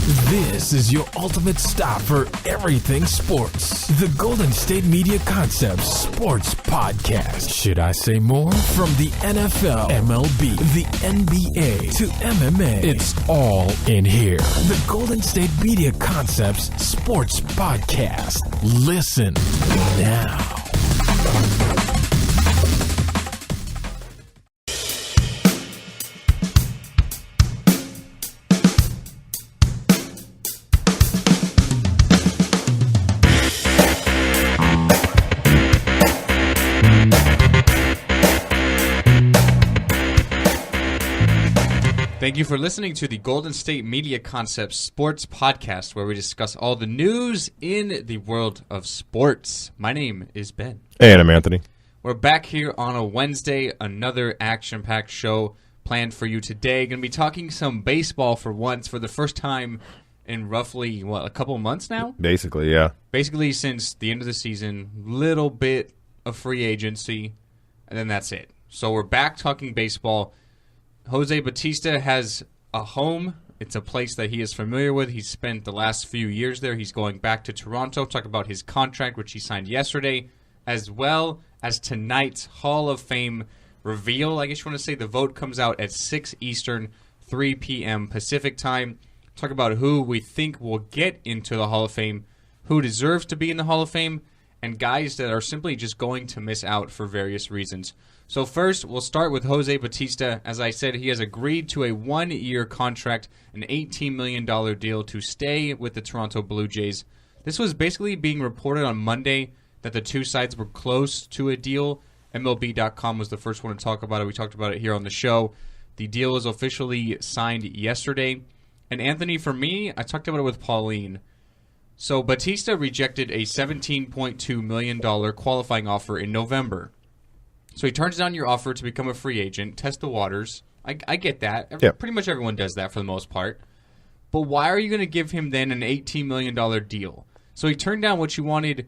This is your ultimate stop for everything sports. The Golden State Media Concepts Sports Podcast. Should I say more? From the NFL, MLB, the NBA to MMA, it's all in here. The Golden State Media Concepts Sports Podcast. Listen now. Thank you for listening to the Golden State Media Concepts Sports Podcast, where we discuss all the news in the world of sports. My name is Ben. And I'm Anthony. We're back here on a Wednesday, another action-packed show planned for you today. Going to be talking some baseball for once, for the first time in roughly, a couple months now? Basically, yeah. Basically since the end of the season, little bit of free agency, and then that's it. So we're back talking baseball. Jose Bautista has a home. It's a place that he is familiar with. He's spent the last few years there. He's going back to Toronto. Talk about his contract, which he signed yesterday, as well as tonight's Hall of Fame reveal. I guess you want to say the vote comes out at 6 Eastern, 3 p.m. Pacific time. Talk about who we think will get into the Hall of Fame, who deserves to be in the Hall of Fame, and guys that are simply just going to miss out for various reasons. So first, we'll start with Jose Bautista. As I said, he has agreed to a one-year contract, an $18 million deal to stay with the Toronto Blue Jays. This was basically being reported on Monday that the two sides were close to a deal. MLB.com was the first one to talk about it. We talked about it here on the show. The deal was officially signed yesterday. And Anthony, for me, I talked about it with Pauline. So Bautista rejected a $17.2 million qualifying offer in November. So he turns down your offer to become a free agent, test the waters. I get that. Yep. Pretty much everyone does that for the most part. But why are you going to give him then an $18 million deal? So he turned down what you wanted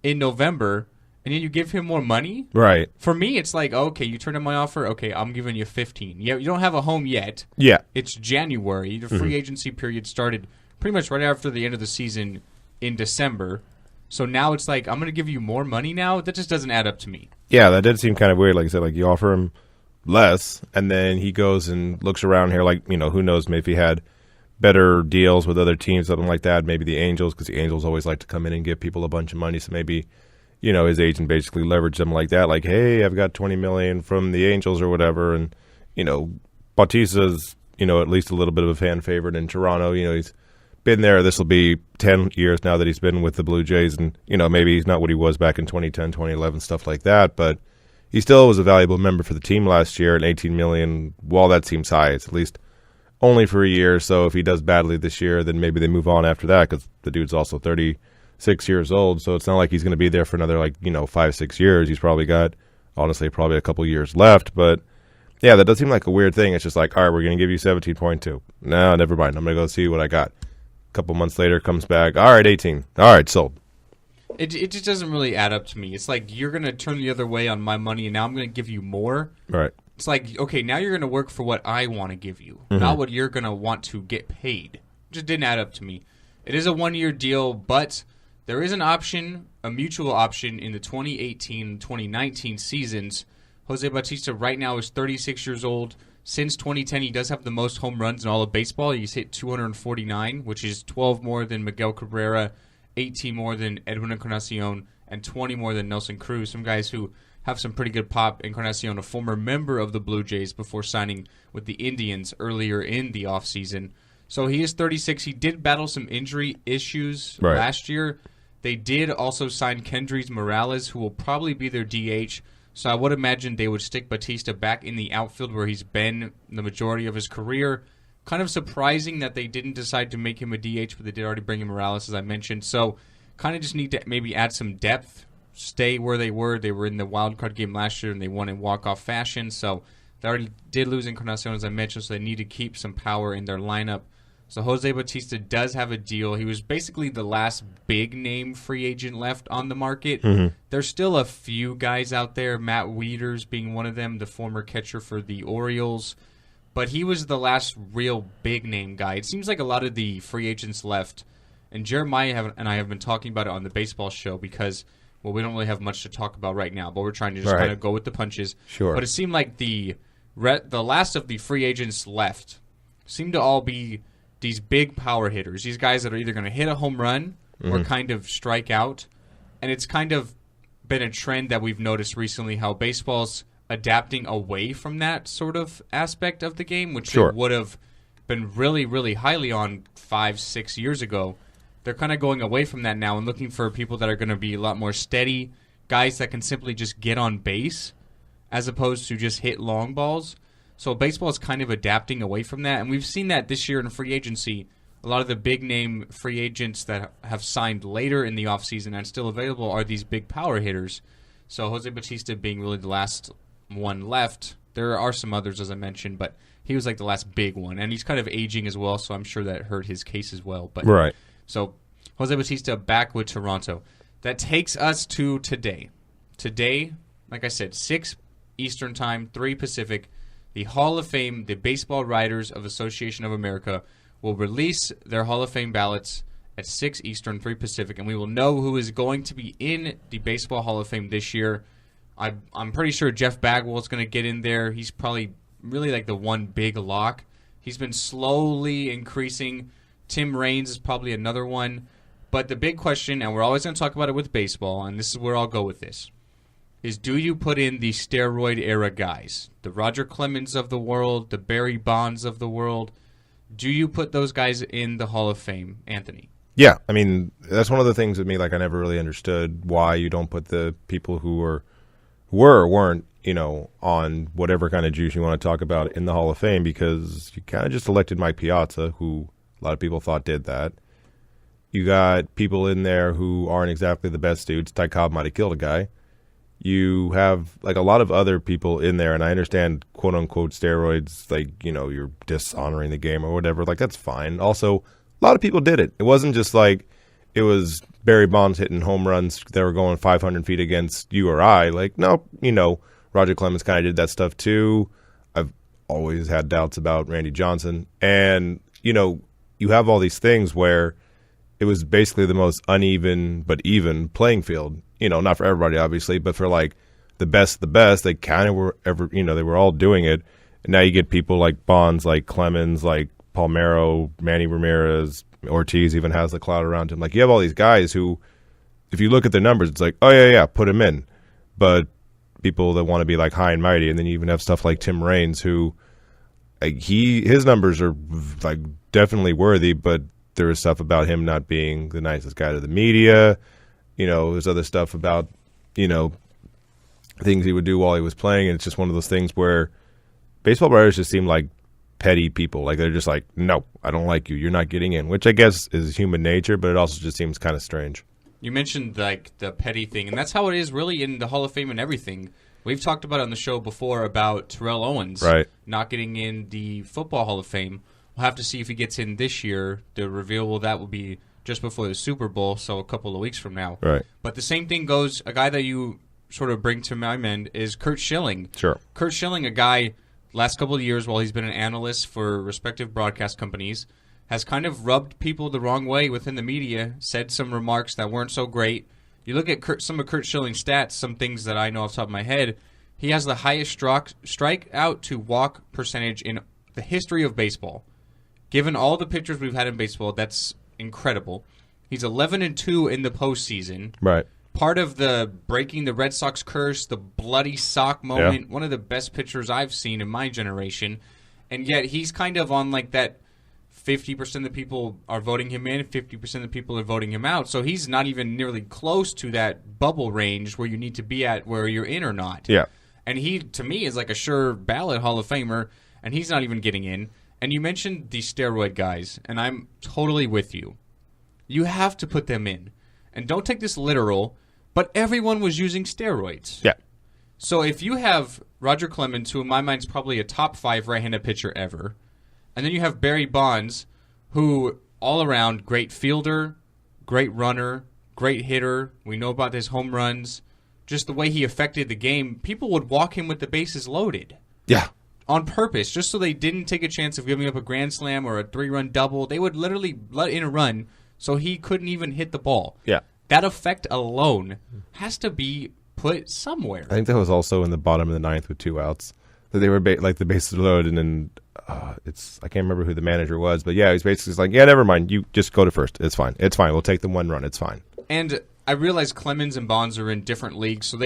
in November, and then you give him more money? Right. For me, it's like, okay, you turned down my offer. Okay, I'm giving you 15. Yeah, you don't have a home yet. Yeah. It's January. The free agency period started pretty much right after the end of the season in December. So now it's like, I'm going to give you more money now? That just doesn't add up to me. Yeah, that did seem kind of weird. Like I said, like you offer him less, and then he goes and looks around here like, who knows, maybe if he had better deals with other teams, something like that, maybe the Angels, because the Angels always like to come in and give people a bunch of money. So maybe, his agent basically leveraged them like that. Like, hey, I've got $20 million from the Angels or whatever. And, Bautista's, at least a little bit of a fan favorite in Toronto. He's been there. This will be 10 years now that he's been with the Blue Jays, and maybe he's not what he was back in 2010, 2011, stuff like that, but he still was a valuable member for the team last year. And $18 million, while that seems high, it's at least only for a year. So if he does badly this year, then maybe they move on after that, because the dude's also 36 years old, so it's not like he's going to be there for another 5-6 years. He's probably got, honestly, a couple years left. But yeah, that does seem like a weird thing. It's just like, all right, we're going to give you 17.2. No, never mind, I'm going to go see what I got. Couple months later, comes back. All right, 18. All right, sold. It just doesn't really add up to me. It's like you're going to turn the other way on my money, and now I'm going to give you more. Right. It's like, okay, now you're going to work for what I want to give you, not what you're going to want to get paid. It just didn't add up to me. It is a one-year deal, but there is an option, a mutual option, in the 2018-2019 seasons. Jose Bautista right now is 36 years old. Since 2010, he does have the most home runs in all of baseball. He's hit 249, which is 12 more than Miguel Cabrera, 18 more than Edwin Encarnacion, and 20 more than Nelson Cruz. Some guys who have some pretty good pop. Encarnacion, a former member of the Blue Jays before signing with the Indians earlier in the offseason. So he is 36. He did battle some injury issues last year. They did also sign Kendrys Morales, who will probably be their DH. So I would imagine they would stick Bautista back in the outfield where he's been the majority of his career. Kind of surprising that they didn't decide to make him a DH, but they did already bring in Morales, as I mentioned. So kind of just need to maybe add some depth, stay where they were. They were in the wild card game last year, and they won in walk-off fashion. So they already did lose Encarnacion, as I mentioned, so they need to keep some power in their lineup. So Jose Bautista does have a deal. He was basically the last big-name free agent left on the market. There's still a few guys out there, Matt Wieters being one of them, the former catcher for the Orioles. but he was the last real big-name guy. It seems like a lot of the free agents left, and Jeremiah and I have been talking about it on the baseball show because, well, we don't really have much to talk about right now, but we're trying to just kind of go with the punches. Sure. But it seemed like the last of the free agents left seemed to all be these big power hitters, these guys that are either going to hit a home run or kind of strike out. And it's kind of been a trend that we've noticed recently how baseball's adapting away from that sort of aspect of the game, which it would have been really, really highly on 5-6 years ago. They're kind of going away from that now and looking for people that are going to be a lot more steady, guys that can simply just get on base as opposed to just hit long balls. So baseball is kind of adapting away from that, and we've seen that this year in free agency. A lot of the big-name free agents that have signed later in the offseason and still available are these big power hitters. So Jose Bautista being really the last one left. There are some others, as I mentioned, but he was like the last big one. And he's kind of aging as well, so I'm sure that hurt his case as well. But right. So Jose Bautista back with Toronto. That takes us to today. Today, like I said, 6 Eastern Time, 3 Pacific, the Hall of Fame, the Baseball Writers of Association of America, will release their Hall of Fame ballots at 6 Eastern, 3 Pacific, and we will know who is going to be in the Baseball Hall of Fame this year. I'm pretty sure Jeff Bagwell is going to get in there. He's probably really like the one big lock. He's been slowly increasing. Tim Raines is probably another one. But the big question, and we're always going to talk about it with baseball, and this is where I'll go with this, is do you put in the steroid-era guys, the Roger Clemens of the world, the Barry Bonds of the world? Do you put those guys in the Hall of Fame, Anthony? Yeah, I mean, that's one of the things with me, like I never really understood why you don't put the people who were or weren't, on whatever kind of juice you want to talk about in the Hall of Fame, because you kind of just elected Mike Piazza, who a lot of people thought did that. You got people in there who aren't exactly the best dudes. Ty Cobb might have killed a guy. You have like a lot of other people in there, and I understand quote unquote steroids, like, you're dishonoring the game or whatever. Like, that's fine. Also, a lot of people did it. It wasn't just like it was Barry Bonds hitting home runs that were going 500 feet against you or I. Like, no, Roger Clemens kind of did that stuff too. I've always had doubts about Randy Johnson. And, you have all these things where it was basically the most uneven but even playing field. Not for everybody, obviously, but for like the best, they kind of were they were all doing it. And now you get people like Bonds, like Clemens, like Palmeiro, Manny Ramirez, Ortiz even has the cloud around him. Like, you have all these guys who, if you look at their numbers, it's like, oh yeah, put him in. But people that want to be like high and mighty, and then you even have stuff like Tim Raines, who like his numbers are like definitely worthy, but there is stuff about him not being the nicest guy to the media. There's other stuff about, things he would do while he was playing, and it's just one of those things where baseball writers just seem like petty people. Like, they're just like, no, I don't like you. You're not getting in, which I guess is human nature, but it also just seems kind of strange. You mentioned like the petty thing, and that's how it is really in the Hall of Fame and everything. We've talked about it on the show before about Terrell Owens not getting in the Football Hall of Fame. We'll have to see if he gets in this year. The reveal that will be just before the Super Bowl, so a couple of weeks from now. Right. But the same thing goes, a guy that you sort of bring to my mind is Curt Schilling. Sure. Curt Schilling, a guy, last couple of years while he's been an analyst for respective broadcast companies, has kind of rubbed people the wrong way within the media, said some remarks that weren't so great. You look at some of Curt Schilling's stats, some things that I know off the top of my head, he has the highest strikeout to walk percentage in the history of baseball. Given all the pitchers we've had in baseball, that's incredible. He's 11-2 in the postseason. Right. Part of the breaking the Red Sox curse, the bloody sock moment, one of the best pitchers I've seen in my generation. And yet he's kind of on like that 50% of the people are voting him in, 50% of the people are voting him out. So he's not even nearly close to that bubble range where you need to be at where you're in or not. Yeah. And he, to me, is like a sure ballot Hall of Famer, and he's not even getting in. And you mentioned the steroid guys, and I'm totally with you. You have to put them in. And don't take this literal, but everyone was using steroids. Yeah. So if you have Roger Clemens, who in my mind is probably a top 5 right-handed pitcher ever, and then you have Barry Bonds, who all around great fielder, great runner, great hitter. We know about his home runs. Just the way he affected the game, people would walk him with the bases loaded. Yeah. on purpose, just so they didn't take a chance of giving up a grand slam or a 3-run double. They would literally let in a run so he couldn't even hit the ball. Yeah. That effect alone has to be put somewhere. I think that was also in the bottom of the ninth with 2 outs. That they were like the bases were loaded, and then I can't remember who the manager was, but yeah, he's basically like, yeah, never mind. You just go to first. It's fine. It's fine. We'll take the 1 run. It's fine. And I realize Clemens and Bonds are in different leagues, so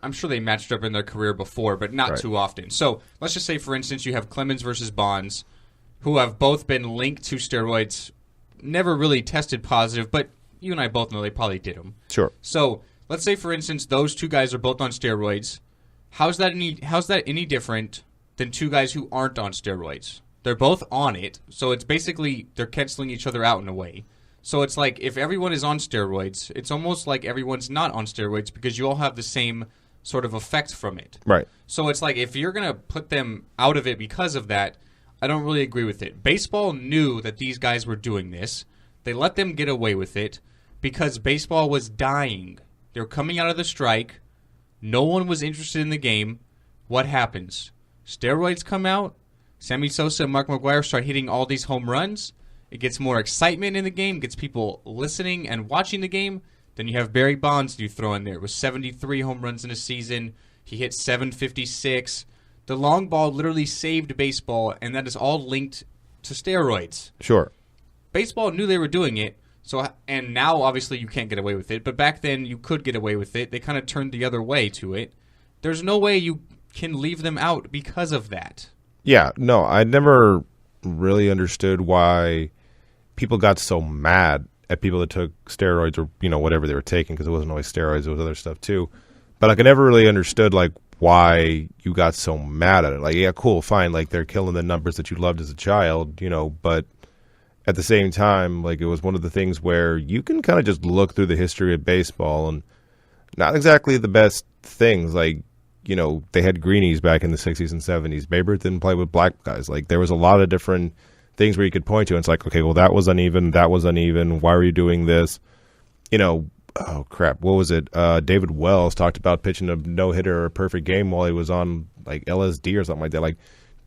I'm sure they matched up in their career before, but not too often. So let's just say, for instance, you have Clemens versus Bonds, who have both been linked to steroids, never really tested positive, but you and I both know they probably did them. Sure. So let's say, for instance, those 2 guys are both on steroids. How's that any different than 2 guys who aren't on steroids? They're both on it, so it's basically they're canceling each other out in a way. So it's like if everyone is on steroids, it's almost like everyone's not on steroids because you all have the same sort of effect from it. Right. So it's like if you're going to put them out of it because of that, I don't really agree with it. Baseball knew that these guys were doing this. They let them get away with it because baseball was dying. They were coming out of the strike. No one was interested in the game. What happens? Steroids come out. Sammy Sosa and Mark McGwire start hitting all these home runs. It gets more excitement in the game, gets people listening and watching the game. Then you have Barry Bonds you throw in there with 73 home runs in a season. He hit 756. The long ball literally saved baseball, and that is all linked to steroids. Sure. Baseball knew they were doing it, and now obviously you can't get away with it, but back then you could get away with it. They kind of turned the other way to it. There's no way you can leave them out because of that. Yeah, no, I never really understood why people got so mad at people that took steroids or, whatever they were taking, because it wasn't always steroids, it was other stuff too. But I never really understood, why you got so mad at it. Yeah, cool, fine, they're killing the numbers that you loved as a child, but at the same time, it was one of the things where you can kind of just look through the history of baseball and not exactly the best things, they had greenies back in the 60s and 70s. Babe Ruth didn't play with black guys. There was a lot of different things where you could point to. And it's like, okay, well, that was uneven. Why were you doing this? Oh, crap. What was it? David Wells talked about pitching a no-hitter or a perfect game while he was on, LSD or something like that.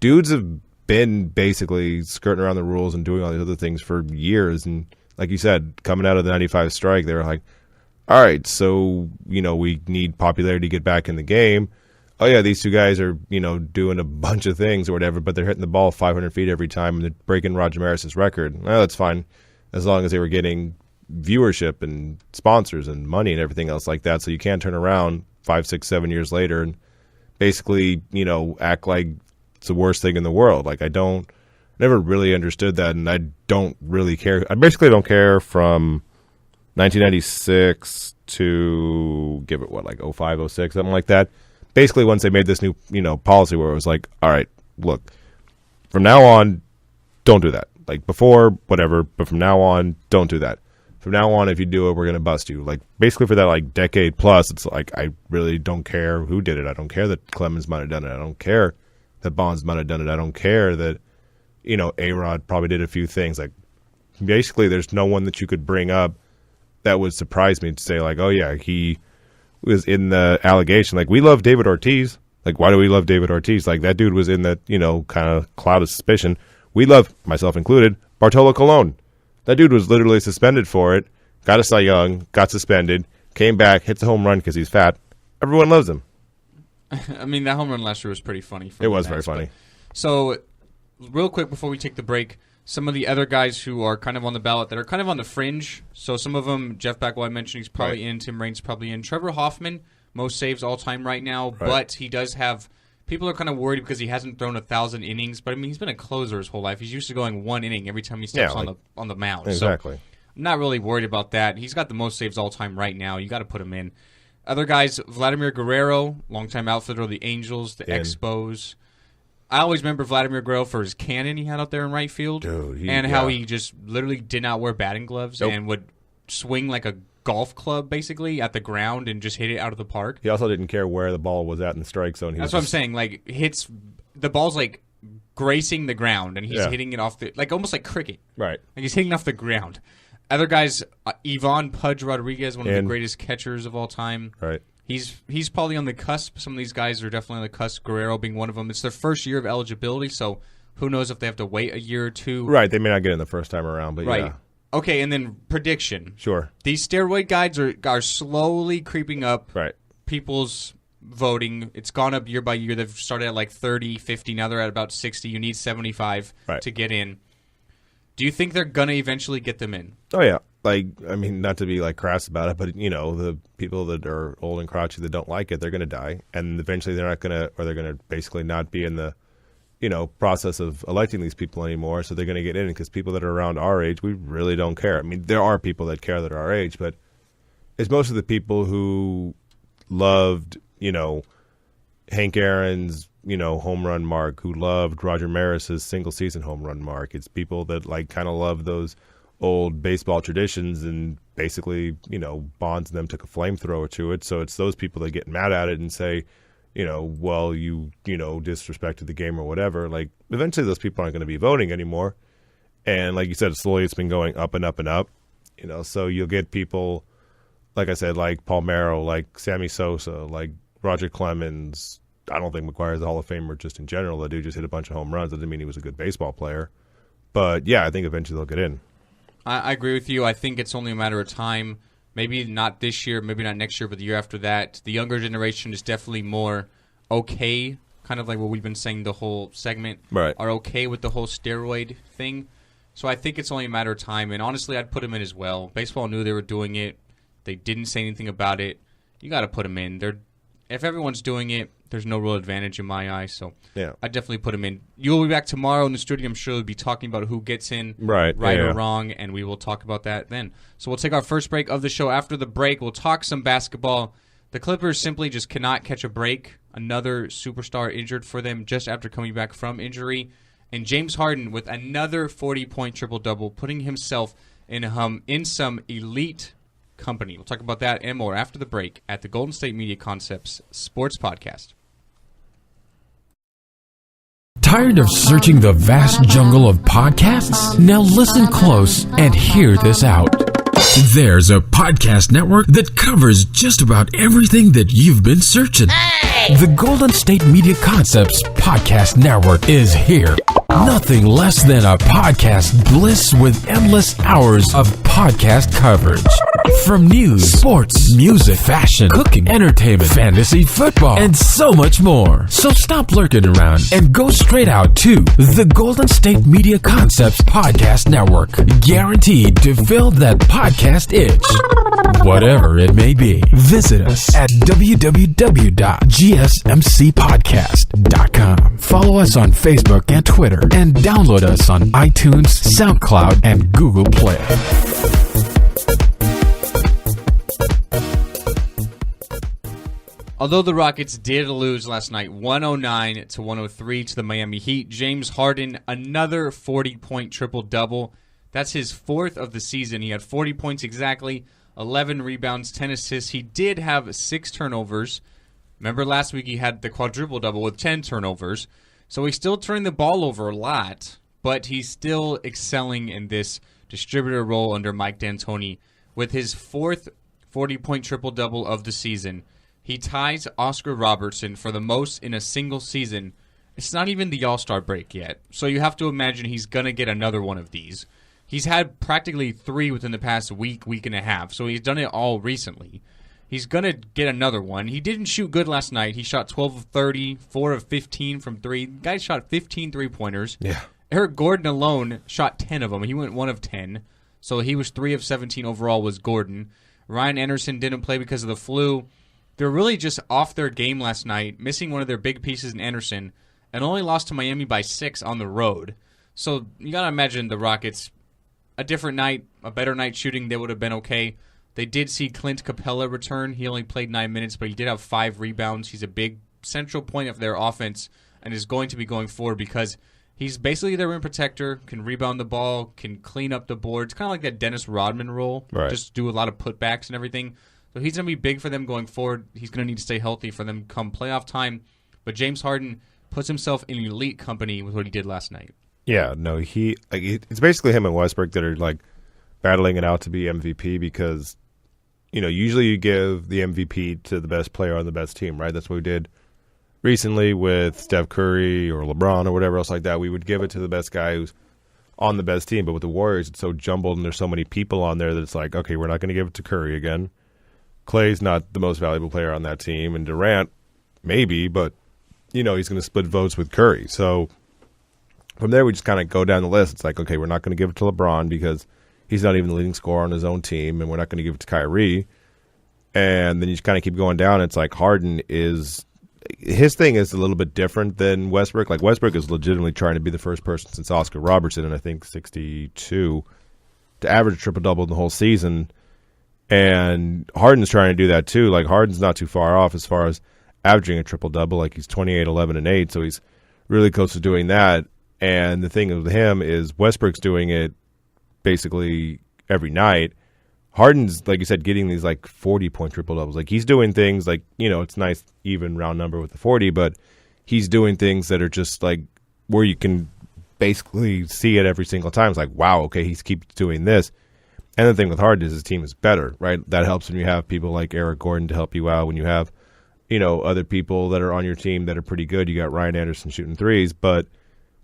Dudes have been basically skirting around the rules and doing all these other things for years. And like you said, coming out of the 95 strike, they were like, all right, so, we need popularity to get back in the game. Oh, yeah, these 2 guys are, doing a bunch of things or whatever, but they're hitting the ball 500 feet every time, and they're breaking Roger Maris's record. Well, that's fine, as long as they were getting viewership and sponsors and money and everything else like that. So you can't turn around 5, 6, 7 years later and basically, act like it's the worst thing in the world. Never really understood that, and I don't really care. I basically don't care from 1996 to, give it, 05, 06, something like that. Basically, once they made this new, policy where it was like, all right, look, from now on, don't do that. Before, whatever, but from now on, don't do that. From now on, if you do it, we're going to bust you. Basically for that, decade plus, it's I really don't care who did it. I don't care that Clemens might have done it. I don't care that Bonds might have done it. I don't care that, A-Rod probably did a few things. Basically, there's no one that you could bring up that would surprise me to say, oh, yeah, he was in the allegation. We love David Ortiz. Why do we love David Ortiz? That dude was in that, kind of cloud of suspicion. We love, myself included, Bartolo Colon. That dude was literally suspended for it, got a Cy Young, got suspended, came back, hits a home run because he's fat. Everyone loves him. I mean, that home run last year was pretty funny. It was very funny. So, real quick before we take the break, some of the other guys who are kind of on the ballot that are kind of on the fringe. So some of them, Jeff Bagwell, I mentioned, he's probably in. Tim Raines probably in. Trevor Hoffman, most saves all time right now, but he does have. People are kind of worried because he hasn't thrown 1,000 innings, but I mean he's been a closer his whole life. He's used to going 1 inning every time he steps on the mound. Exactly. So I'm not really worried about that. He's got the most saves all time right now. You got to put him in. Other guys, Vladimir Guerrero, longtime outfielder of the Angels, the Expos. I always remember Vladimir Guerrero for his cannon he had out there in right field, dude, how he just literally did not wear batting gloves and would swing like a golf club basically at the ground and just hit it out of the park. He also didn't care where the ball was at in the strike zone. That's what I'm saying. Hits the ball's gracing the ground and he's hitting it off the almost like cricket. Right. He's hitting off the ground. Other guys, Ivan Pudge Rodriguez, one of the greatest catchers of all time. Right. He's probably on the cusp. Some of these guys are definitely on the cusp, Guerrero being one of them. It's their first year of eligibility, so who knows if they have to wait a year or two. Right, they may not get in the first time around, but right. Yeah. Okay, and then prediction. Sure. These steroid guides are slowly creeping up. Right. People's voting. It's gone up year by year. They've started at like 30, 50. Now they're at about 60. You need 75 to get in. Do you think they're going to eventually get them in? Oh, yeah. Like, I mean, not to be like crass about it, but, you know, the people that are old and crotchety that don't like it, they're going to die. And eventually they're not going to, or they're going to basically not be in the, you know, process of electing these people anymore. So they're going to get in because people that are around our age, we really don't care. I mean, there are people that care that are our age, but it's most of the people who loved, you know, Hank Aaron's, you know, home run mark, who loved Roger Maris's single season home run mark. It's people that like kind of love those old baseball traditions and basically, you know, bonds them, took a flamethrower to it. So it's those people that get mad at it and say, you know, well, you know, disrespected the game or whatever. Like, eventually those people aren't going to be voting anymore. And like you said, slowly it's been going up and up and up, you know, so you'll get people, like I said, like Palmeiro, like Sammy Sosa, like Roger Clemens. I don't think McGuire's a Hall of Famer just in general. The dude just hit a bunch of home runs. That didn't mean he was a good baseball player. But, yeah, I think eventually they'll get in. I agree with you. I think it's only a matter of time. Maybe not this year, maybe not next year, but the year after that. The younger generation is definitely more okay, kind of like what we've been saying the whole segment, right, are okay with the whole steroid thing. So I think it's only a matter of time. And honestly, I'd put them in as well. Baseball knew they were doing it. They didn't say anything about it. You got to put them in. If everyone's doing it, there's no real advantage in my eyes. So yeah, I definitely put them in. You'll be back tomorrow in the studio. I'm sure we'll be talking about who gets in, right or wrong, and we will talk about that then. So we'll take our first break of the show. After the break, we'll talk some basketball. The Clippers simply just cannot catch a break. Another superstar injured for them just after coming back from injury. And James Harden with another 40-point triple-double, putting himself in some elite company. We'll talk about that and more after the break at the Golden State Media Concepts Sports Podcast. Tired of searching the vast jungle of podcasts? Now listen close and hear this out. There's a podcast network that covers just about everything that you've been searching. Hey! The Golden State Media Concepts Podcast Network is here. Nothing less than a podcast bliss with endless hours of podcast coverage. From news, sports, music, fashion, cooking, entertainment, fantasy, football, and so much more. So stop lurking around and go straight out to the Golden State Media Concepts Podcast Network. Guaranteed to fill that podcast itch. Whatever it may be. Visit us at www.gsmcpodcast.com. Follow us on Facebook and Twitter, and download us on iTunes, SoundCloud, and Google Play. Although the Rockets did lose last night 109-103 to the Miami Heat, James Harden, another 40-point triple-double. That's his fourth of the season. He had 40 points exactly, 11 rebounds, 10 assists. He did have 6 turnovers. Remember last week he had the quadruple-double with 10 turnovers. So he's still turning the ball over a lot, but he's still excelling in this distributor role under Mike D'Antoni. With his fourth 40-point triple-double of the season, he ties Oscar Robertson for the most in a single season. It's not even the All-Star break yet, so you have to imagine he's going to get another one of these. He's had practically 3 within the past week and a half, so he's done it all recently. He's going to get another one. He didn't shoot good last night. He shot 12 of 30, 4 of 15 from 3. The guy shot 15 three-pointers. Yeah. Eric Gordon alone shot 10 of them. He went 1 of 10, so he was 3 of 17 overall was Gordon. Ryan Anderson didn't play because of the flu. They're really just off their game last night, missing one of their big pieces in Anderson, and only lost to Miami by 6 on the road. So you got to imagine the Rockets, a different night, a better night shooting, they would have been okay. They did see Clint Capella return. He only played 9 minutes, but he did have 5 rebounds. He's a big central point of their offense and is going to be going forward because he's basically their rim protector, can rebound the ball, can clean up the boards, kind of like that Dennis Rodman role, right. Just do a lot of putbacks and everything. So he's going to be big for them going forward. He's going to need to stay healthy for them come playoff time. But James Harden puts himself in elite company with what he did last night. Yeah, no, it's basically him and Westbrook that are like battling it out to be MVP because, usually you give the MVP to the best player on the best team, right? That's what we did recently with Steph Curry or LeBron or whatever else like that. We would give it to the best guy who's on the best team. But with the Warriors, it's so jumbled and there's so many people on there that it's like, okay, we're not going to give it to Curry again. Clay's not the most valuable player on that team. And Durant, maybe, but, he's going to split votes with Curry. So from there, we just kind of go down the list. It's like, okay, we're not going to give it to LeBron because he's not even the leading scorer on his own team, and we're not going to give it to Kyrie. And then you just kind of keep going down. It's like Harden his thing is a little bit different than Westbrook. Like Westbrook is legitimately trying to be the first person since Oscar Robertson, and I think 62, to average a triple-double in the whole season. And Harden's trying to do that too. Like Harden's not too far off as far as averaging a triple-double. Like he's 28, 11, and 8, so he's really close to doing that. And the thing with him is Westbrook's doing it basically every night. Harden's, like you said, getting these like 40-point triple-doubles. Like he's doing things like, it's nice even round number with the 40, but he's doing things that are just like where you can basically see it every single time. It's like, wow, okay, he keeps doing this. And the thing with Harden is his team is better, right? That helps when you have people like Eric Gordon to help you out. When you have, other people that are on your team that are pretty good. You got Ryan Anderson shooting threes, but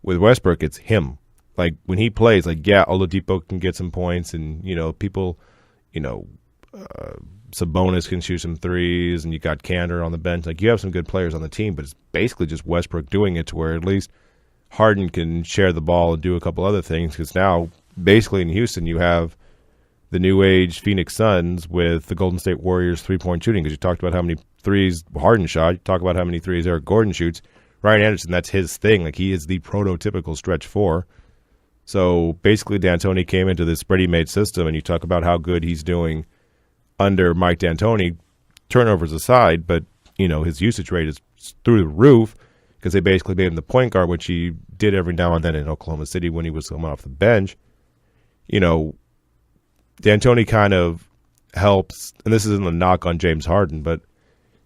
with Westbrook, it's him. Like when he plays, like, yeah, Oladipo can get some points and, people, Sabonis can shoot some threes and you got Kanter on the bench. Like you have some good players on the team, but it's basically just Westbrook doing it to where at least Harden can share the ball and do a couple other things because now basically in Houston you have the new age Phoenix Suns with the Golden State Warriors 3-point shooting because you talked about how many threes Harden shot. You talk about how many threes Eric Gordon shoots. Ryan Anderson, that's his thing. Like he is the prototypical stretch four. So basically D'Antoni came into this ready-made system, and you talk about how good he's doing under Mike D'Antoni, turnovers aside, but his usage rate is through the roof because they basically made him the point guard, which he did every now and then in Oklahoma City when he was coming off the bench. D'Antoni kind of helps, and this isn't a knock on James Harden, but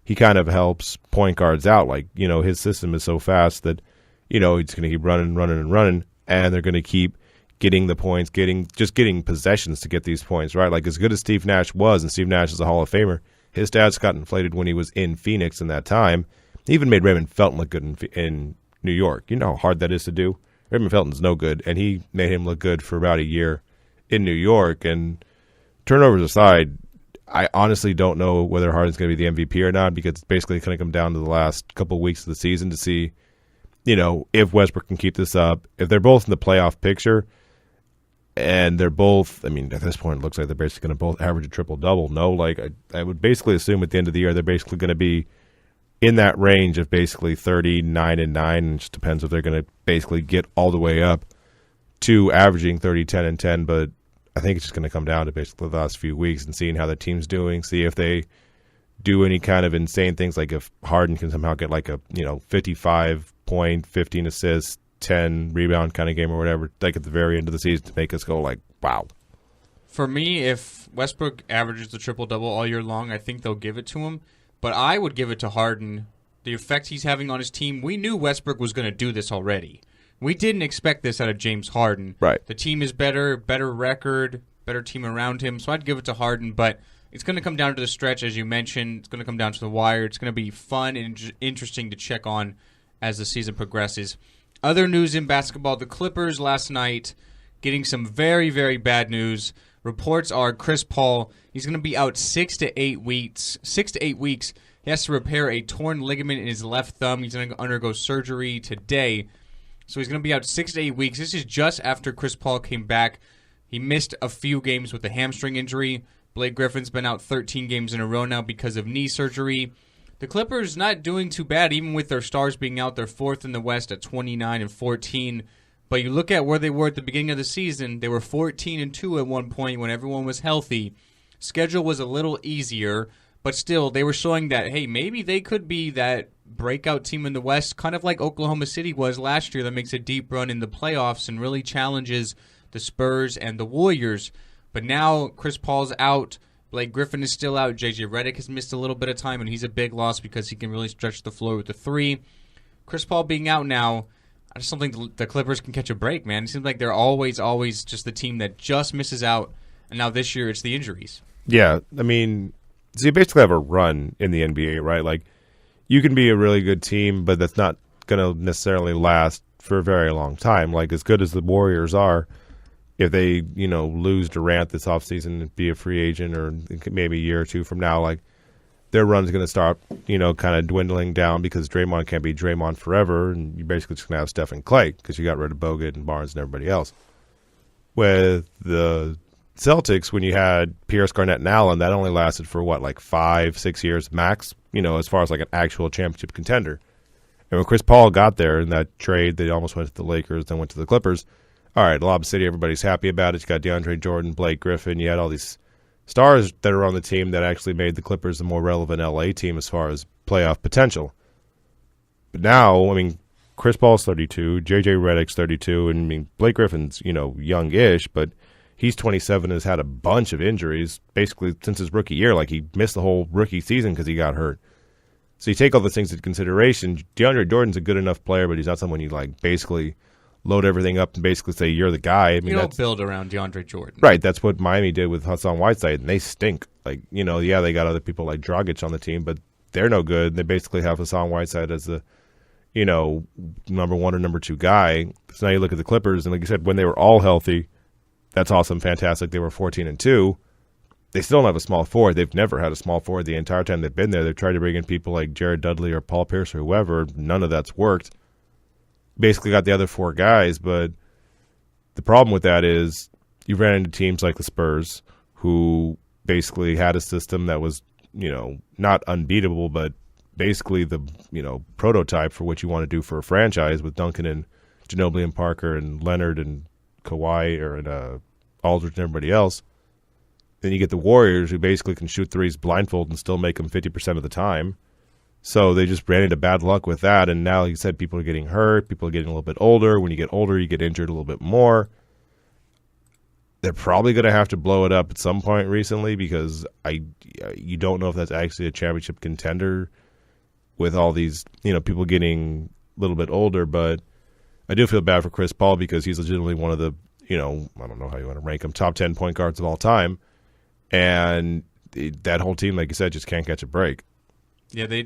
he kind of helps point guards out. Like, his system is so fast that, he's going to keep running, and they're going to keep getting the points, getting possessions to get these points, right? Like, as good as Steve Nash was, and Steve Nash is a Hall of Famer, his stats got inflated when he was in Phoenix in that time. He even made Raymond Felton look good in New York. You know how hard that is to do? Raymond Felton's no good, and he made him look good for about a year in New York. And turnovers aside, I honestly don't know whether Harden's going to be the MVP or not because it's basically going to come down to the last couple of weeks of the season to see, if Westbrook can keep this up. If they're both in the playoff picture and they're both, at this point it looks like they're basically going to both average a triple-double. No, like I would basically assume at the end of the year they're basically going to be in that range of basically 39 and 9, and it just depends if they're going to basically get all the way up to averaging 30, 10, and 10, but I think it's just going to come down to basically the last few weeks and seeing how the team's doing, see if they do any kind of insane things, like if Harden can somehow get like a 55 point, 15 assists, 10 rebound kind of game or whatever, like at the very end of the season to make us go like, wow. For me, if Westbrook averages the triple-double all year long, I think they'll give it to him. But I would give it to Harden. The effect he's having on his team, we knew Westbrook was going to do this already. We didn't expect this out of James Harden. Right. The team is better record, better team around him, so I'd give it to Harden. But it's going to come down to the stretch, as you mentioned. It's going to come down to the wire. It's going to be fun and interesting to check on as the season progresses. Other news in basketball, the Clippers last night getting some very, very bad news. Reports are Chris Paul, he's going to be out 6 to 8 weeks. 6 to 8 weeks. He has to repair a torn ligament in his left thumb. He's going to undergo surgery today. So he's going to be out 6 to 8 weeks. This is just after Chris Paul came back. He missed a few games with a hamstring injury. Blake Griffin's been out 13 games in a row now because of knee surgery. The Clippers not doing too bad, even with their stars being out. They're fourth in the West at 29 and 14. But you look at where they were at the beginning of the season, they were 14-2 at one point when everyone was healthy. Schedule was a little easier, but still they were showing that, hey, maybe they could be that breakout team in the West, kind of like Oklahoma City was last year, that makes a deep run in the playoffs and really challenges the Spurs and the Warriors. But now Chris Paul's out. Blake Griffin is still out. J.J. Redick has missed a little bit of time, and he's a big loss because he can really stretch the floor with the three. Chris Paul being out now, I just don't think the Clippers can catch a break, man. It seems like they're always just the team that just misses out, and now this year it's the injuries. Yeah, I mean, so you basically have a run in the NBA, right? Like, you can be a really good team, but that's not going to necessarily last for a very long time. Like, as good as the Warriors are, if they, lose Durant this offseason and be a free agent or maybe a year or two from now, like, their run's going to start, kind of dwindling down because Draymond can't be Draymond forever, and you're basically just going to have Steph and Clay because you got rid of Bogut and Barnes and everybody else. With the Celtics, when you had Pierce, Garnett, and Allen, that only lasted for, 5-6 years max, as far as like an actual championship contender. And when Chris Paul got there in that trade, they almost went to the Lakers, then went to the Clippers. All right, Lob City, everybody's happy about it. You got DeAndre Jordan, Blake Griffin. You had all these stars that are on the team that actually made the Clippers the more relevant LA team as far as playoff potential. But now, Chris Paul's 32, JJ Redick's 32, and Blake Griffin's, young-ish, but he's 27 and has had a bunch of injuries basically since his rookie year. Like, he missed the whole rookie season because he got hurt. So you take all those things into consideration. DeAndre Jordan's a good enough player, but he's not someone you basically load everything up and basically say you're the guy. You don't build around DeAndre Jordan. Right, that's what Miami did with Hassan Whiteside, and they stink. They got other people like Dragic on the team, but they're no good. They basically have Hassan Whiteside as the, number one or number two guy. So now you look at the Clippers, and like you said, when they were all healthy, that's awesome, fantastic. They were 14-2. They still don't have a small forward. They've never had a small forward the entire time they've been there. They've tried to bring in people like Jared Dudley or Paul Pierce or whoever. None of that's worked. Basically got the other four guys, but the problem with that is you ran into teams like the Spurs who basically had a system that was, not unbeatable, but basically the, prototype for what you want to do for a franchise with Duncan and Ginobili and Parker and Leonard and Kawhi and Aldridge and everybody else. Then you get the Warriors who basically can shoot threes blindfold and still make them 50% of the time. So they just ran into bad luck with that, and now, like you said, people are getting hurt, people are getting a little bit older. When you get older, you get injured a little bit more. They're probably going to have to blow it up at some point recently because you don't know if that's actually a championship contender with all these, people getting a little bit older. But I do feel bad for Chris Paul because he's legitimately one of the, I don't know how you want to rank him, top 10 point guards of all time. And that whole team, like you said, just can't catch a break. Yeah,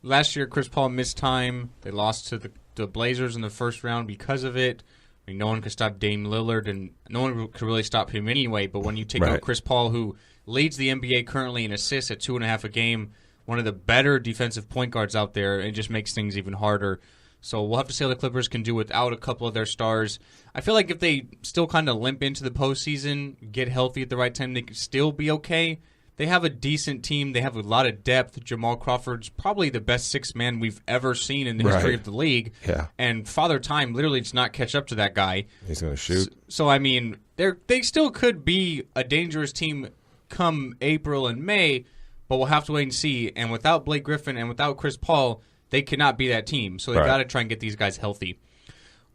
last year Chris Paul missed time. They lost to the Blazers in the first round because of it. No one could stop Dame Lillard, and no one could really stop him anyway. But when you take out Chris Paul, who leads the NBA currently in assists at 2.5 a game, one of the better defensive point guards out there, it just makes things even harder. So we'll have to see how the Clippers can do without a couple of their stars. I feel like if they still kind of limp into the postseason, get healthy at the right time, they could still be okay. They have a decent team. They have a lot of depth. Jamal Crawford's probably the best sixth man we've ever seen in the history of the league. Yeah. And Father Time literally does not catch up to that guy. He's going to shoot. So they still could be a dangerous team come April and May, but we'll have to wait and see. And without Blake Griffin and without Chris Paul, they cannot be that team. So they got to try and get these guys healthy.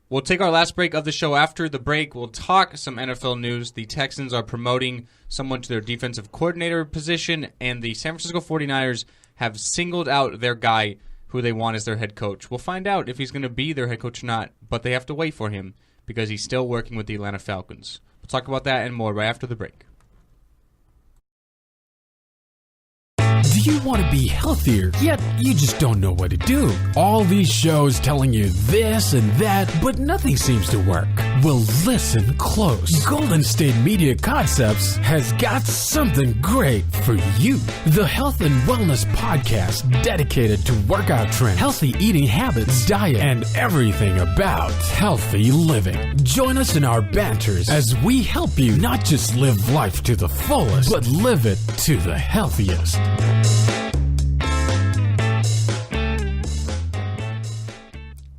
We'll take our last break of the show. After the break, we'll talk some NFL news. The Texans are promoting someone to their defensive coordinator position, and the San Francisco 49ers have singled out their guy who they want as their head coach. We'll find out if he's going to be their head coach or not, but they have to wait for him because he's still working with the Atlanta Falcons. We'll talk about that and more right after the break. Do you want to be healthier, yet you just don't know what to do? All these shows telling you this and that, but nothing seems to work. Well, listen close. Golden State Media Concepts has got something great for you. The Health and Wellness Podcast dedicated to workout trends, healthy eating habits, diet, and everything about healthy living. Join us in our banters as we help you not just live life to the fullest, but live it to the healthiest.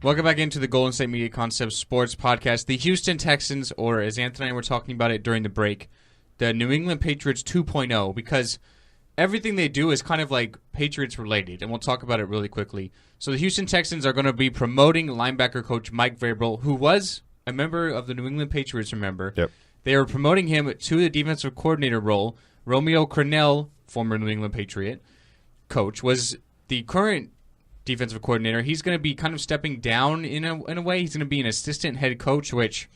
Welcome back into the Golden State Media Concepts Sports Podcast. The Houston Texans, or as Anthony and I were talking about it during the break, the New England Patriots 2.0, because everything they do is kind of like Patriots related, and we'll talk about it really quickly. So the Houston Texans are going to be promoting linebacker coach Mike Vrabel, who was a member of the New England Patriots, remember? Yep. They are promoting him to the defensive coordinator role. Romeo Crennel, former New England Patriot coach, was the current defensive coordinator. He's going to be kind of stepping down in a way. He's going to be an assistant head coach, which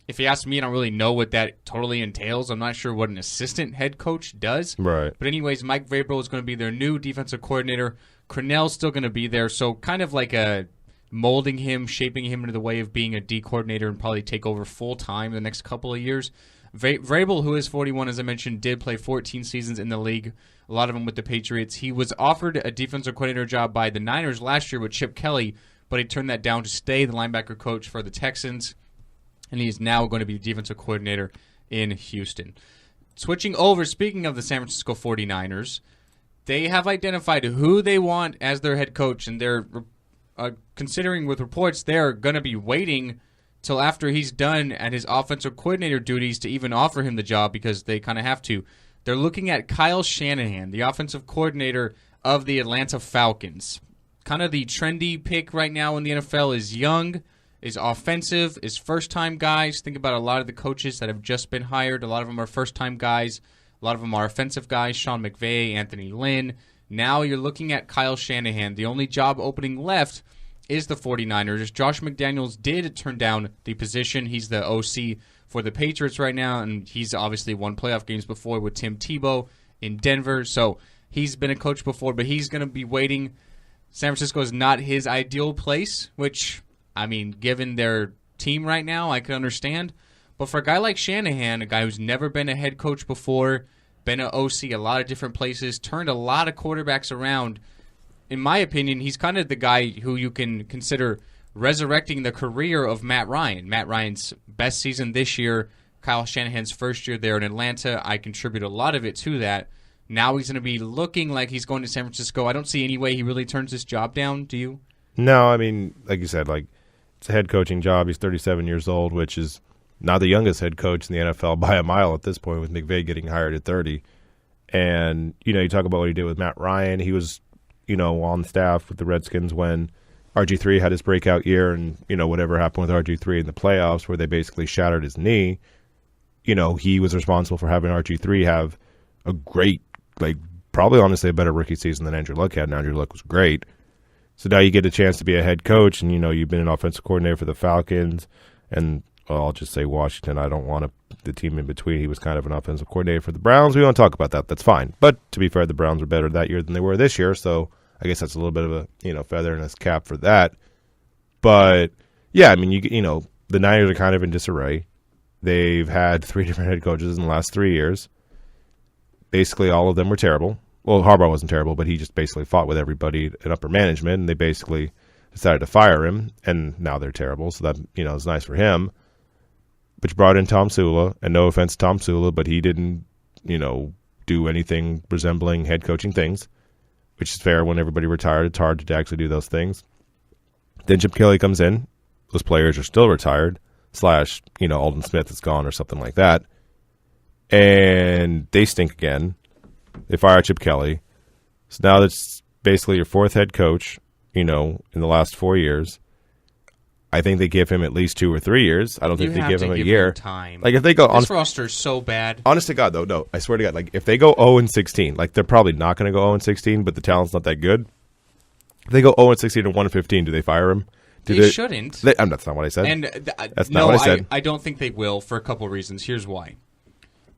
If you ask me, I don't really know what that totally entails. I'm not sure what an assistant head coach does. Right. But anyways, Mike Vrabel is going to be their new defensive coordinator. Crennel's still going to be there. So kind of like a molding him, shaping him into the way of being a D coordinator and probably take over full-time the next couple of years. Vrabel, who is 41, as I mentioned, did play 14 seasons in the league, a lot of them with the Patriots. He was offered a defensive coordinator job by the Niners last year with Chip Kelly, but he turned that down to stay the linebacker coach for the Texans. And he's now going to be defensive coordinator in Houston. Switching over, speaking of the San Francisco 49ers, they have identified who they want as their head coach, and they're considering with reports they're going to be waiting till after he's done at his offensive coordinator duties to even offer him the job because they kind of have to. They're looking at Kyle Shanahan, the offensive coordinator of the Atlanta Falcons. Kind of the trendy pick right now in the NFL is young, is offensive, is first-time guys. Think about a lot of the coaches that have just been hired. A lot of them are first-time guys. A lot of them are offensive guys. Sean McVay, Anthony Lynn. Now you're looking at Kyle Shanahan. The only job opening left is the 49ers. Josh McDaniels did turn down the position. He's the OC for the Patriots right now, and he's obviously won playoff games before with Tim Tebow in Denver. So he's been a coach before, but he's going to be waiting. San Francisco is not his ideal place, which, I mean, given their team right now, I could understand. But for a guy like Shanahan, a guy who's never been a head coach before, been an OC a lot of different places, turned a lot of quarterbacks around, in my opinion, he's kind of the guy who you can consider resurrecting the career of Matt Ryan. Matt Ryan's best season this year, Kyle Shanahan's first year there in Atlanta. I contribute a lot of it to that. Now he's going to be looking like he's going to San Francisco. I don't see any way he really turns this job down. Do you? No, I mean, like you said, it's a head coaching job. He's 37 years old, which is not the youngest head coach in the NFL by a mile at this point, with McVay getting hired at 30. And, you talk about what he did with Matt Ryan. He was, on the staff with the Redskins when RG3 had his breakout year, and, whatever happened with RG3 in the playoffs where they basically shattered his knee, he was responsible for having RG3 have a great, probably honestly a better rookie season than Andrew Luck had, and Andrew Luck was great. So now you get a chance to be a head coach, and, you've been an offensive coordinator for the Falcons, and I'll just say Washington. I don't want the team in between. He was kind of an offensive coordinator for the Browns. We won't talk about that. That's fine. But to be fair, the Browns were better that year than they were this year, so I guess that's a little bit of a feather in his cap for that. But yeah, I mean, the Niners are kind of in disarray. They've had 3 different head coaches in the last 3 years. Basically, all of them were terrible. Well, Harbaugh wasn't terrible, but he just basically fought with everybody in upper management, and they basically decided to fire him, and now they're terrible. So that is nice for him. But you brought in Tom Sula, and no offense to Tom Sula, but he didn't, do anything resembling head coaching things, which is fair. When everybody retired, it's hard to actually do those things. Then Chip Kelly comes in. Those players are still retired, / Alden Smith is gone or something like that. And they stink again. They fire Chip Kelly. So now that's basically your 4th head coach, in the last 4 years. I think they give him at least 2 or 3 years. I don't think they give him a year. Time. If they go, this roster is so bad. Honest to God, though, no, I swear to God, if they go 0-16, they're probably not going to go 0-16, but the talent's not that good. If they go 0-16 or 1-15, do they fire him? They shouldn't. That's not what I said. And that's not what I said. I don't think they will for a couple reasons. Here's why.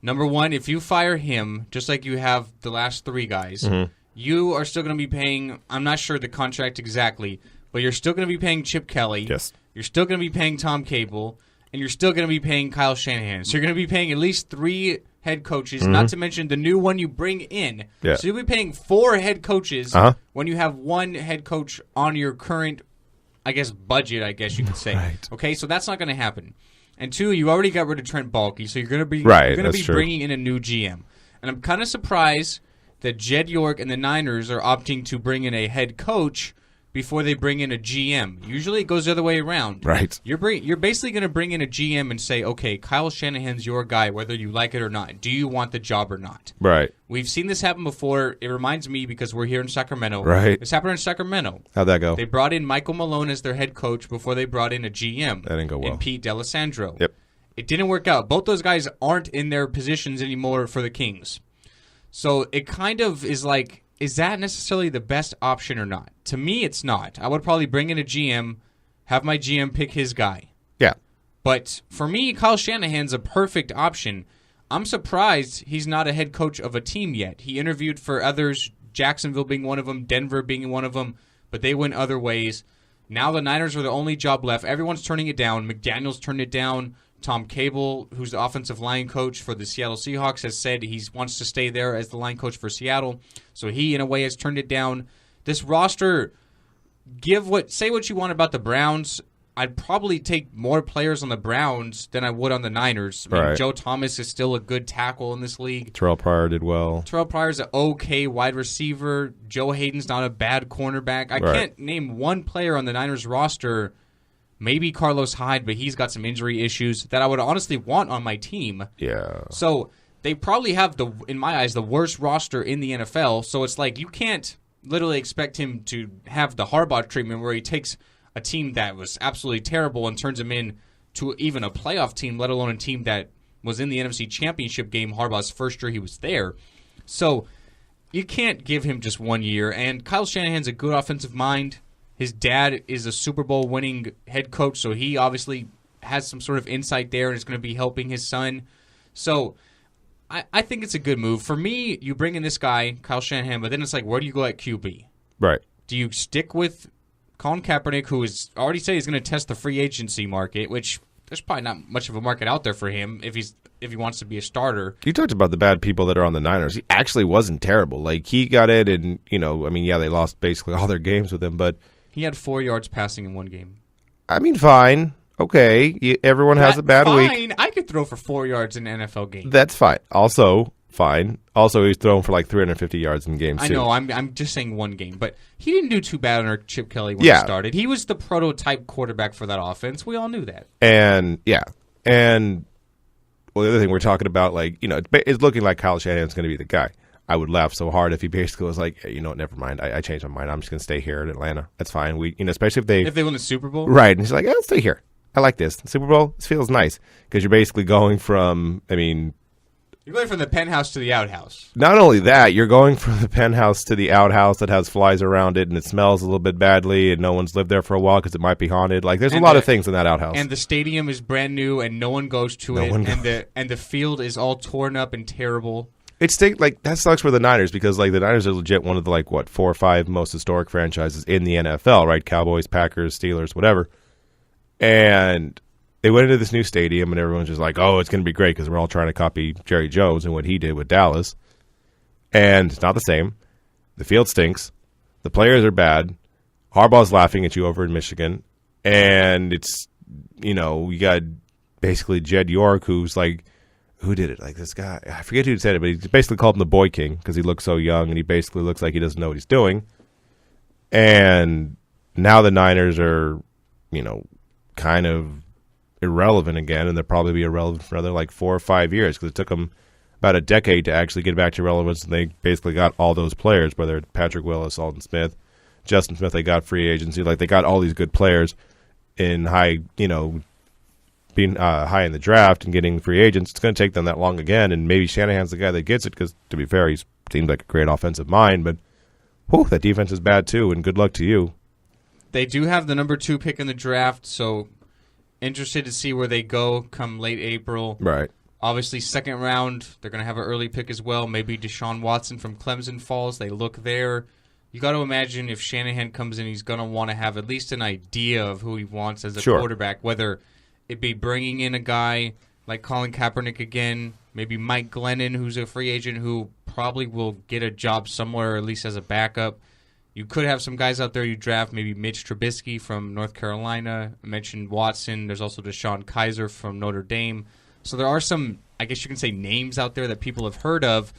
Number one, if you fire him, just like you have the last 3 guys, you are still going to be paying, I'm not sure the contract exactly, but you're still going to be paying Chip Kelly. Yes. You're still going to be paying Tom Cable, and you're still going to be paying Kyle Shanahan. So you're going to be paying at least 3 head coaches, not to mention the new one you bring in. Yeah. So you'll be paying 4 head coaches when you have 1 head coach on your current, budget, you could say. Right. Okay, so that's not going to happen. And 2, you already got rid of Trent Baalke, so you're going to be bringing in a new GM. And I'm kind of surprised that Jed York and the Niners are opting to bring in a head coach before they bring in a GM. Usually it goes the other way around. Right. You're basically going to bring in a GM and say, okay, Kyle Shanahan's your guy, whether you like it or not. Do you want the job or not? Right. We've seen this happen before. It reminds me because we're here in Sacramento. Right. This happened in Sacramento. How'd that go? They brought in Michael Malone as their head coach before they brought in a GM. That didn't go well. And Pete D'Alessandro. Yep. It didn't work out. Both those guys aren't in their positions anymore for the Kings. So it kind of is like, is that necessarily the best option or not? To me, it's not. I would probably bring in a GM, have my GM pick his guy. Yeah. But for me, Kyle Shanahan's a perfect option. I'm surprised he's not a head coach of a team yet. He interviewed for others, Jacksonville being one of them, Denver being one of them, but they went other ways. Now the Niners are the only job left. Everyone's turning it down. McDaniels turned it down. Tom Cable, who's the offensive line coach for the Seattle Seahawks, has said he wants to stay there as the line coach for Seattle. So he, in a way, has turned it down. This roster, say what you want about the Browns. I'd probably take more players on the Browns than I would on the Niners. I mean, Joe Thomas is still a good tackle in this league. Terrell Pryor did well. Terrell Pryor's an okay wide receiver. Joe Hayden's not a bad cornerback. I can't name one player on the Niners roster, maybe Carlos Hyde, but he's got some injury issues that I would honestly want on my team. Yeah. So they probably have, in my eyes, the worst roster in the NFL. So it's like you can't literally expect him to have the Harbaugh treatment where he takes a team that was absolutely terrible and turns them into even a playoff team, let alone a team that was in the NFC Championship game Harbaugh's first year he was there. So you can't give him just 1 year. And Kyle Shanahan's a good offensive mind. His dad is a Super Bowl winning head coach, so he obviously has some sort of insight there and is going to be helping his son. So I think it's a good move. For me, you bring in this guy, Kyle Shanahan, but then it's like, where do you go at QB? Right. Do you stick with Colin Kaepernick, who has already said he's going to test the free agency market, which there's probably not much of a market out there for him if he wants to be a starter. You talked about the bad people that are on the Niners. He actually wasn't terrible. Like, he got in and, they lost basically all their games with him, but he had 4 yards passing in one game. I mean, fine. Okay. Everyone has a bad week. I could throw for 4 yards in an NFL game. That's fine. Also, fine. Also, he's thrown for like 350 yards in games, too. I know. I'm just saying one game. But he didn't do too bad under Chip Kelly when he started. He was the prototype quarterback for that offense. We all knew that. And, the other thing we're talking about, it's looking like Kyle Shanahan's going to be the guy. I would laugh so hard if he basically was like, hey, never mind. I changed my mind. I'm just going to stay here in Atlanta. That's fine. We, especially if they win the Super Bowl. Right. And he's like, I'll stay here. I like this. The Super Bowl, this feels nice. Because you're basically going from, you're going from the penthouse to the outhouse. Not only that, you're going from the penthouse to the outhouse that has flies around it and it smells a little bit badly and no one's lived there for a while because it might be haunted. Like, there's a lot of things in that outhouse. And the stadium is brand new and no one goes to it. And the field is all torn up and terrible. That sucks for the Niners because, the Niners are legit one of the, 4 or 5 most historic franchises in the NFL, right? Cowboys, Packers, Steelers, whatever. And they went into this new stadium, and everyone's just like, oh, it's going to be great because we're all trying to copy Jerry Jones and what he did with Dallas. And it's not the same. The field stinks. The players are bad. Harbaugh's laughing at you over in Michigan. And it's, you got basically Jed York, who's who did it? This guy, I forget who said it, but he basically called him the Boy King because he looks so young and he basically looks like he doesn't know what he's doing. And now the Niners are, kind of irrelevant again, and they'll probably be irrelevant for another 4 or 5 years because it took them about a decade to actually get back to relevance, and they basically got all those players, whether it's Patrick Willis, Alden Smith, Justin Smith, they got free agency. They got all these good players in high, being high in the draft and getting free agents. It's going to take them that long again, and maybe Shanahan's the guy that gets it because, to be fair, he seems like a great offensive mind, but that defense is bad too, and good luck to you. They do have the number 2 pick in the draft, so interested to see where they go come late April. Right. Obviously, second round, they're going to have an early pick as well. Maybe Deshaun Watson from Clemson falls. They look there. You got to imagine if Shanahan comes in, he's going to want to have at least an idea of who he wants as a quarterback, whether it be bringing in a guy like Colin Kaepernick again, maybe Mike Glennon, who's a free agent who probably will get a job somewhere, or at least as a backup. You could have some guys out there you draft, maybe Mitch Trubisky from North Carolina. I mentioned Watson. There's also Deshaun Kaiser from Notre Dame. So there are some, I guess you can say, names out there that people have heard of.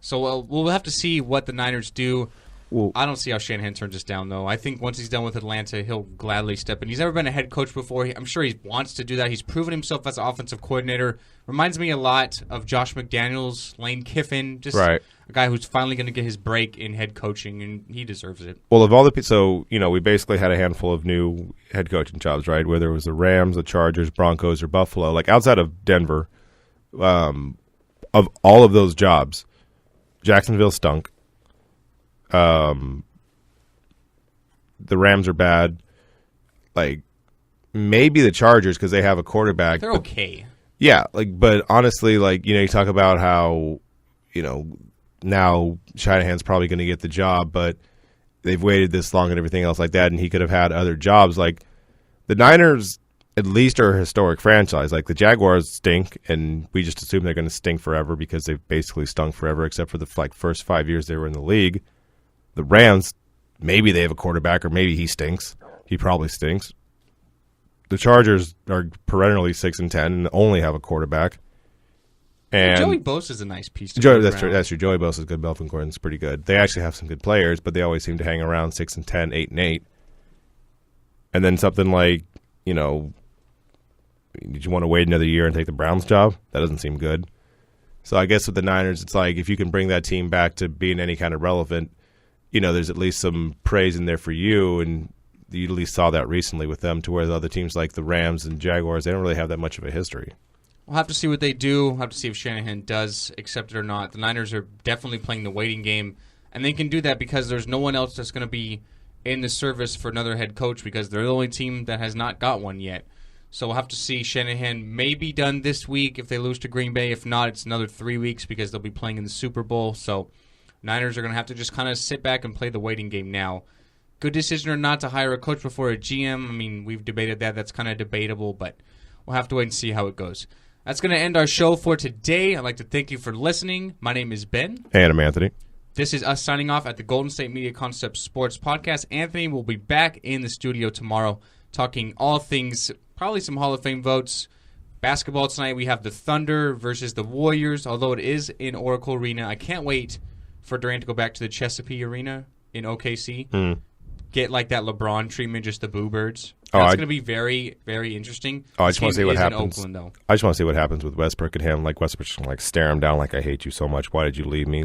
So we'll have to see what the Niners do. Well, I don't see how Shanahan turns this down, though. I think once he's done with Atlanta, he'll gladly step in. He's never been a head coach before. I'm sure he wants to do that. He's proven himself as an offensive coordinator. Reminds me a lot of Josh McDaniels, Lane Kiffin, just a guy who's finally going to get his break in head coaching, and he deserves it. Well, of all the we basically had a handful of new head coaching jobs, right? Whether it was the Rams, the Chargers, Broncos, or Buffalo. Outside of Denver, of all of those jobs, Jacksonville stunk. The Rams are bad. maybe the Chargers because they have a quarterback. They're okay. Yeah, but honestly, you talk about how, now Shanahan's probably going to get the job, but they've waited this long and everything else like that, and he could have had other jobs. The Niners at least are a historic franchise. The Jaguars stink, and we just assume they're going to stink forever because they've basically stunk forever except for the first 5 years they were in the league. The Rams, maybe they have a quarterback, or maybe he stinks. He probably stinks. The Chargers are perennially 6-10 and only have a quarterback. And Joey Bosa is a nice piece. That's true. Joey Bosa is good. Melvin Gordon's pretty good. They actually have some good players, but they always seem to hang around 6-10, 8-8. And then something like, did you want to wait another year and take the Browns job? That doesn't seem good. So I guess with the Niners, it's if you can bring that team back to being any kind of relevant, there's at least some praise in there for you, and you at least saw that recently with them, to where the other teams like the Rams and Jaguars, they don't really have that much of a history. We'll have to see what they do. We'll have to see if Shanahan does accept it or not. The Niners are definitely playing the waiting game, and they can do that because there's no one else that's going to be in the service for another head coach, because they're the only team that has not got one yet. So we'll have to see. Shanahan may be done this week if they lose to Green Bay. If not, it's another 3 weeks because they'll be playing in the Super Bowl. So Niners are going to have to just kind of sit back and play the waiting game now. Good decision or not to hire a coach before a GM. I mean, we've debated that. That's kind of debatable, but we'll have to wait and see how it goes. That's going to end our show for today. I'd like to thank you for listening. My name is Ben. And I'm Anthony. This is us signing off at the Golden State Media Concepts Sports Podcast. Anthony will be back in the studio tomorrow talking all things, probably some Hall of Fame votes. Basketball tonight, we have the Thunder versus the Warriors, although it is in Oracle Arena. I can't wait for Durant to go back to the Chesapeake Arena in OKC. Get that LeBron treatment, just the Boo Birds. That's going to be very, very interesting. I just want to see what happens. Oakland, though. I just want to see what happens with Westbrook and him. Westbrook's going to stare him down I hate you so much. Why did you leave me?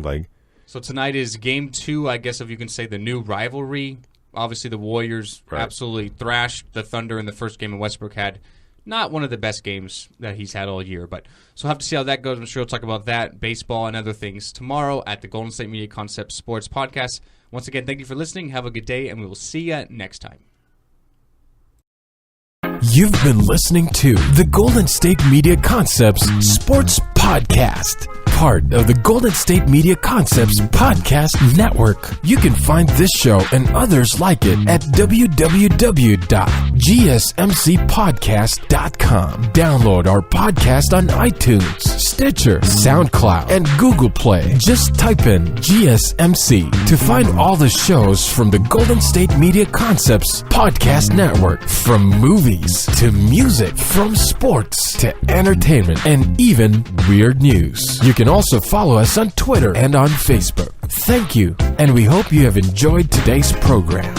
So tonight is game 2, I guess, if you can say, the new rivalry. Obviously, the Warriors absolutely thrashed the Thunder in the first game, and Westbrook had not one of the best games that he's had all year. But so we'll have to see how that goes. I'm sure we'll talk about that, baseball, and other things tomorrow at the Golden State Media Concepts Sports Podcast. Once again, thank you for listening. Have a good day, and we will see you next time. You've been listening to the Golden State Media Concepts Sports Podcast, part of the Golden State Media Concepts Podcast Network. You can find this show and others like it at www.gsmcpodcast.com. Download our podcast on iTunes, Stitcher, SoundCloud, and Google Play. Just type in GSMC to find all the shows from the Golden State Media Concepts Podcast Network, from movies to music, from sports to entertainment, and even weird news. You can also follow us on Twitter and on Facebook. Thank you, and we hope you have enjoyed today's program.